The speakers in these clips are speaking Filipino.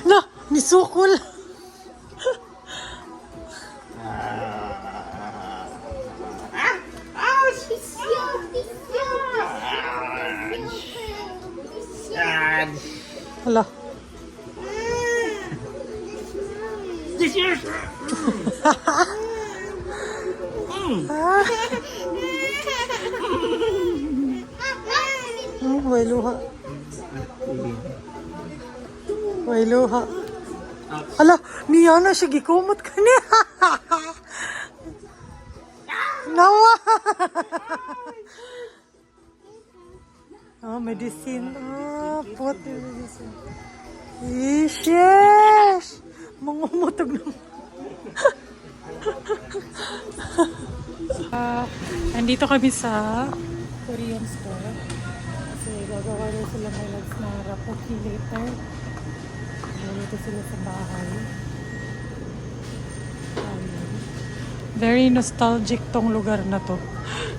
Na, nisukol. Hala. May luha. May luha. Hala, niya na siya gikumot ka niya. Nawa. Oh, medicine. Oh, pot medicine. Yes! Mangumutog na. Andito kami sa Korean store. Kasi gagawa rin sila highlights na rapoki later. Dito sila sa bahay. Very nostalgic tong lugar na to.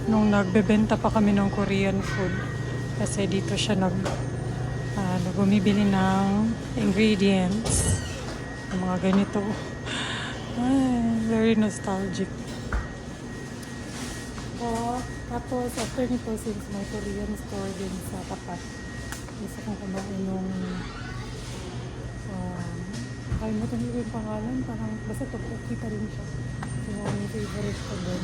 Nung nagbebenta pa kami ng Korean food. Kasi dito siya bumibili ng ingredients. Yung mga ganito. Ay, very nostalgic. Tapos after nito, since may Korean store din sa tapat, gusto kong kumain nung kalimutan ko yung pangalan, parang basta tokpoki pa rin siya. Yung favorite ko doon.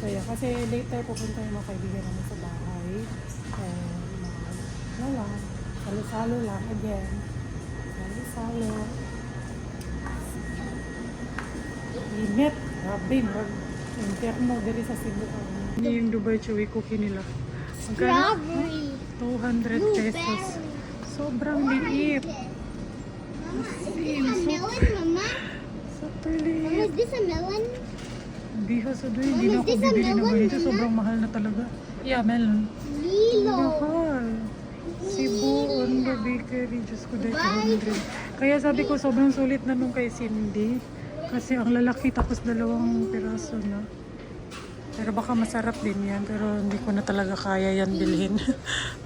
So yeah, kasi later pupunta yung mga kaibigan namin sa bahay. Wala. Salo-salo lang again. Salo-salo. Init. Grabe. Interno diri sa Cebu. Ini yung Dubai Chewy cookie nila. Strawberry. 200 pesos. Sobrang liit. Is this a melon, Mama? Super Mama, liit. is this a melon? Hindi sa doon. Hindi na ako bibili ng ganito. Sobrang mahal na talaga. Yeah, melon. Lilo. Mahal. Cebu on the bakery. Diyos ko dahil 200. Kaya sabi ko sobrang sulit na nung kay Cindy. Kasi ang lalaki tapos 2 piraso na. Pero baka masarap din yan. Pero hindi ko na talaga kaya yan bilhin.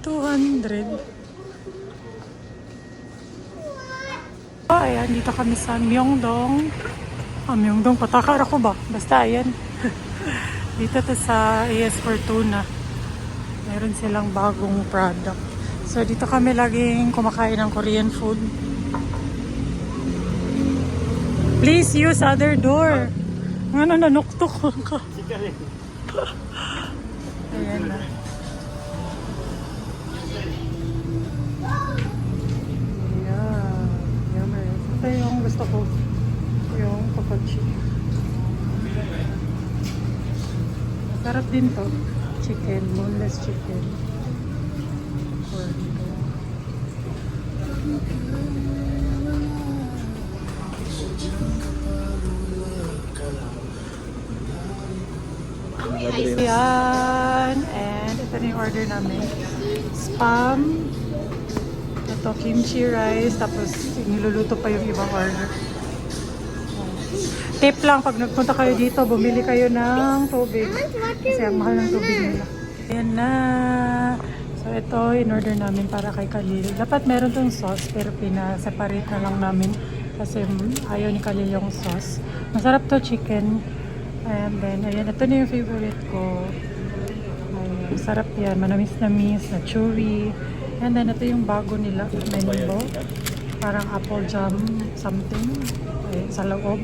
200. Ayan, dito kami sa Myeongdong. Myeongdong, patakar ako ba? Basta ayan. Dito to sa AS Fortuna. Meron silang bagong product. So dito kami laging kumakain ng Korean food. Please use other door. Ano, nanuktok ka. Ayan na. Yeah. Yummy. Ito yung gusto ko. Yung papachi. Masarap din to. Chicken. Boneless chicken. Yan. And ito na yung order namin. Spam. Ito kimchi rice. Tapos niluluto pa yung ibang order. Tip lang, pag nagpunta kayo dito, bumili kayo ng tubig. Kasi ang mahal ng tubig nila. Ayan na. So ito, in-order namin para kay Khalil. Dapat meron tong sauce, pero pina-separate na lang namin. Kasi ayaw ni Khalil yung sauce. Masarap to chicken. And then, ayan, ito na yung favorite ko. Ayan, sarap yan. Manamis-namis, na chewy. And then, ito yung bago nila. Mango. Parang apple jam something. Ayan, sa loob.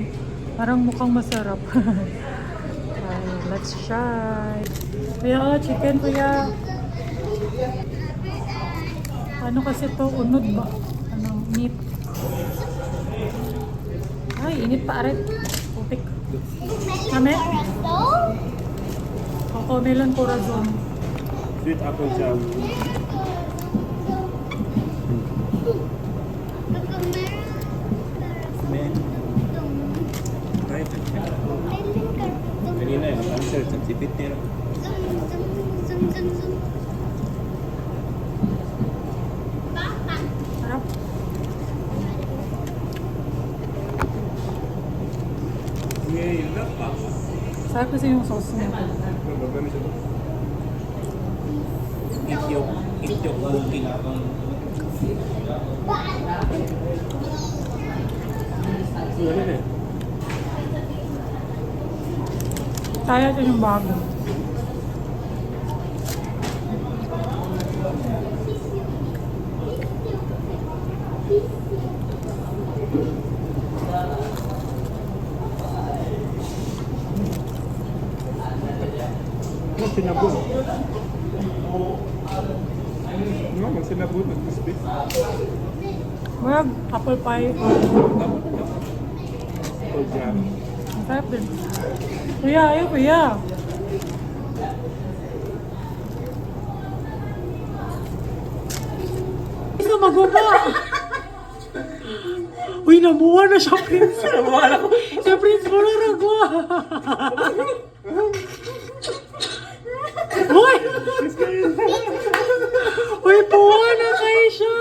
Parang mukhang masarap. Ayan, let's try. Kuya, chicken, kuya. Ano kasi to? Unod ba? Anong meat? Ay, init pa arit. Putik. Kame? Ako, melon corazon. Sweet apple jam. Kanina yung answer sa tipid nila. Sarap. Sarap kasi yung sauce niya. Ityok cooking. Ano na? Kaya ito yung bago. Ano, sinabon? No, magsinabon. Mag-crispy. Well, apple pie. Or jam. Ang sarap din. Kuya, ayaw kuya. Ito maguba. Uy, namuha na siya, Prince. Namuha na ko. Siya, Prince, mo na nagwa. Uy! Uy, puha na kayo siya.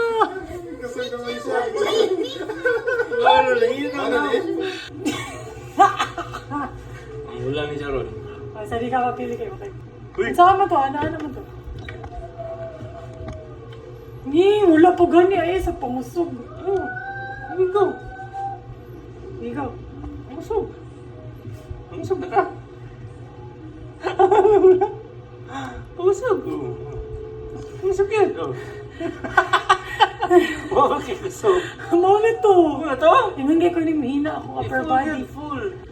Kasal kamay siya. Ano na yun? Ano na yun? Ang ulan ni Sharon. Ay, sali ka mapili kayo. Okay. Uy! Saan mo to? Ano mo to? Ni, wala pa gani ay sa pangusog. Oh, ikaw. Ikaw. Pangusog. Pangusog na ka. Pangusog. Pangusog yan. Okay, kusog. Mau na to. Ano to? Imangay ko ni mahina ako upper body. Full.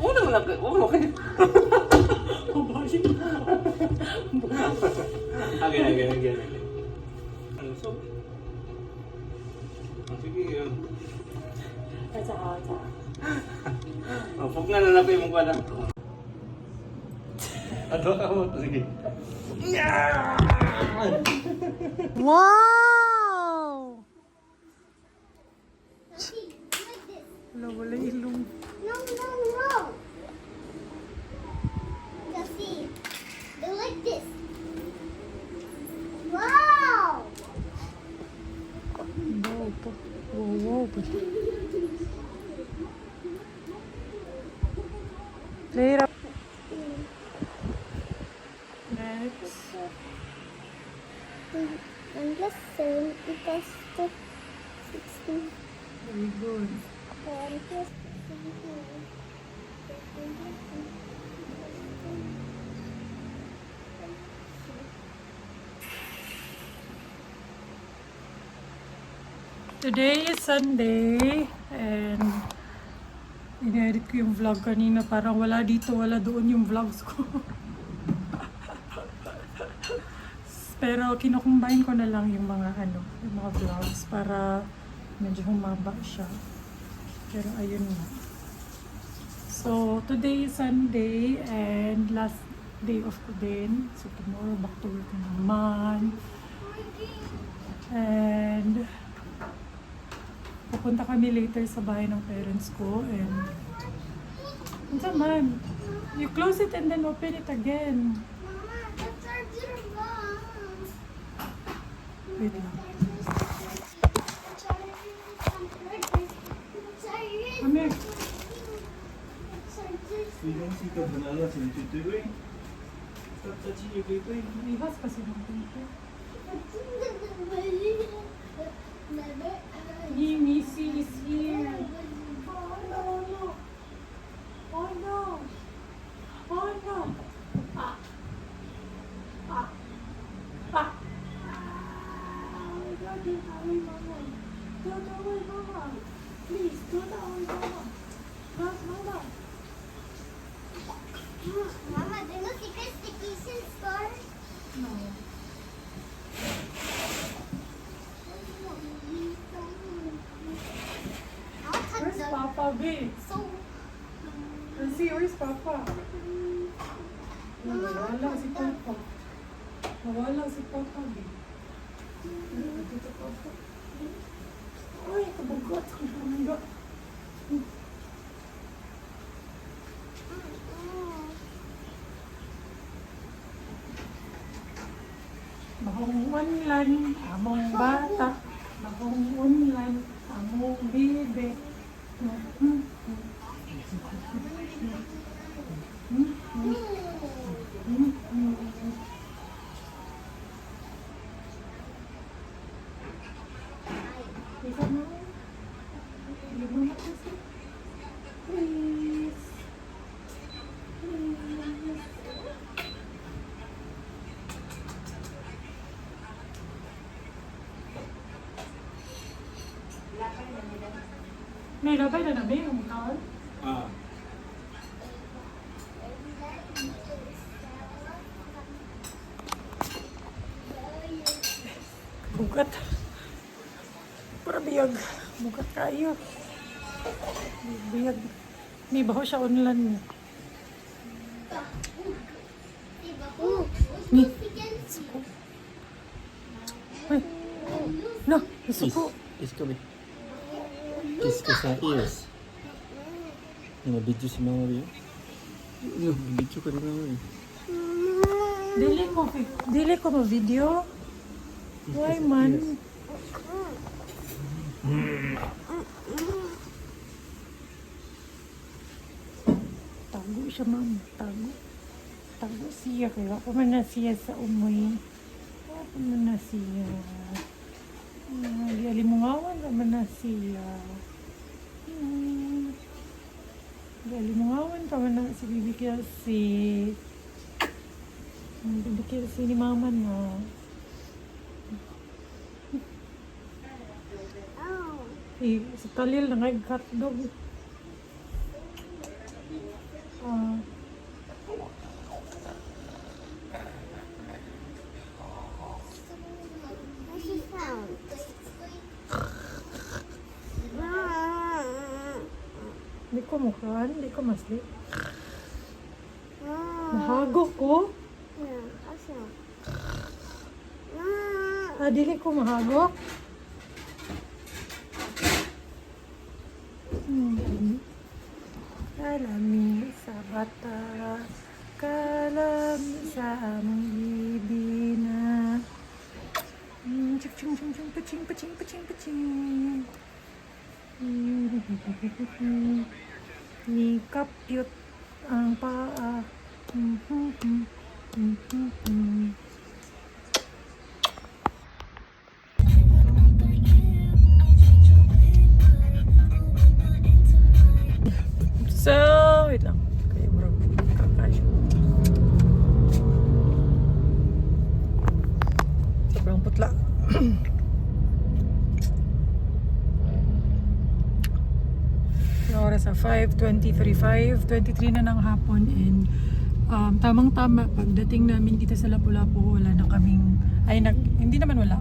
Una mo lang. Okay. Again. Ano so? Sige yun. Ay, saka. Pag nananapin mong kwala. Ato ka mo. Sige. Wow! See, like this. Wala, wala ilong. No. Now see, do like this. Wow! Wow pa. Wow pa. Play it up. Next. And listen, it has to 16. Very good. And plus Today is Sunday and in-edit ko yung vlog kanina. Parang wala dito, wala doon yung vlogs ko. Pero kinukumbine ko na lang yung mga yung mga vlogs para medyo humaba siya. Pero ayun na. So today is Sunday and last day off ko din. So tomorrow back to work na naman. And pupunta kami later sa bahay ng parents ko and unsa man, you close it and then open it again. Mama, the charger gone. Wait lang. Come here. Yung sikap na ala sa tutoy. Stop touching your tutoy. Ihas kasi ng paper. Missy is here. Oh no. Oh no. Oh no. Ah. Ah. Ah. Don't away, Mama. Don't away, Mama. Please, don't away, Mama. Not Mama. Mama, do you see Christification scar? No. Where's Papa, babe? So, Let's see, where's Papa? Nawala si Papa. Nawala si Papa, babe. Dito Papa. Ay, kabugot. Kabugot. Mahong unlan, among bata. Mahong unlan, among bibe. May labay na namin yung kaon. Ah. Bugat. Para biyag. Bugat kayo. Biyag. May baho siya unlan. Ni. Suko. Ay. No, suko. Kiss ko ba? Kiss ko sa ears. Yung video si Mama Rio. Yung video ka rin Mama Rio. Dili ko mo video. Why man? Tago siya, ma'am. Tago. Tago siya. Kaya ako man na siya sa umoy. Ako man na siya. Alimungawan naman na siya. Alimungawan pa man na si Bibi Kelsey. Bibi Kelsey ni mama na. Si Khalil na nag-hotdog. What's the sound? Hindi ko mukhaan, hindi ko masli. Mahagok ko. Dili ko mahagok. Kalami sa bata, kalami sa among bibina. Ching ching ching paching paching paching paching. Ni kapyot ang paa. So, wait lang. Okay, bro. Kakain. Sobrang putla. Yung oras sa 5:23 na ng hapon and tamang-tama pagdating namin dito sa Lapu-Lapu, wala na kaming hindi naman wala.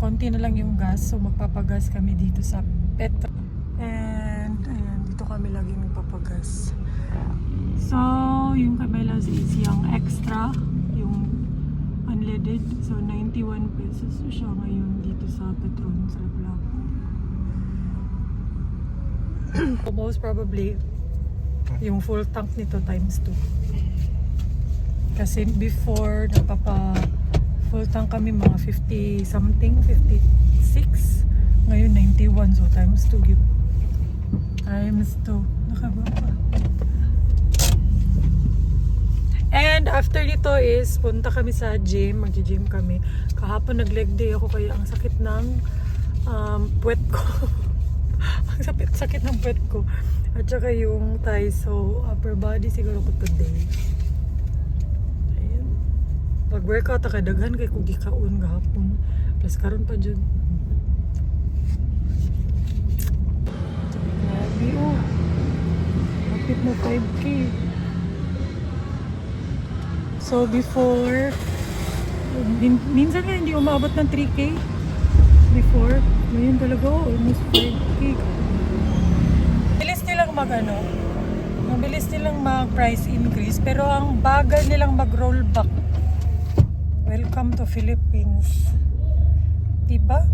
Konti na lang yung gas, so magpapagas kami dito sa Petro. And ayan, dito kami laging nagpapagas. So, yung Camellas is yung extra, yung unleaded. So, 91 pesos siya ngayon dito sa Petron sa Lapu-Lapu. Most probably yung full tank nito times 2 kasi before napapa full tank kami mga 50 something 56 ngayon 91 so times 2 give times 2 nakababa. And after nito is punta kami sa gym, mag-gym kami. Kahapon nag-leg day ako kaya ang sakit ng puwet ko. Ang sakit ng puwet ko. At saka yung thighs, so upper body siguro ko today. Ayun. Pag-workout akadaghan kay kung gikaon gahapon. Plus karon pa dyan. Grabe oh. Kapit na 5K. So before, minsan nga hindi umabot ng 3K. Before, ngayon talaga almost 5K. Mabilis nilang mag-price increase, pero ang bagal nilang mag-rollback. Welcome to Philippines. Diba?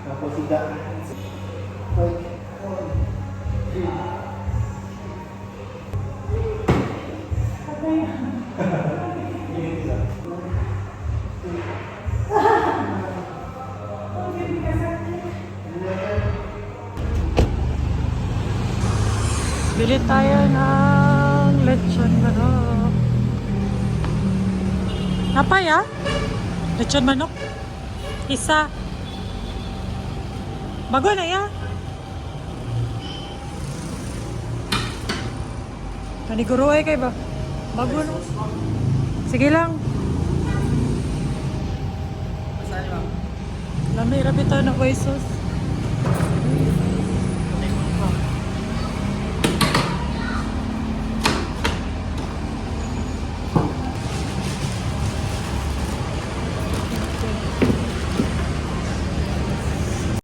Tapos tidak. Bili tayo ng lechon manok. Napay ah? Lechon manok? Isa. Bago na ya. Paniguro ay kay ba? Bago na. Sige lang. Lamay rabi tayo ng soy sauce.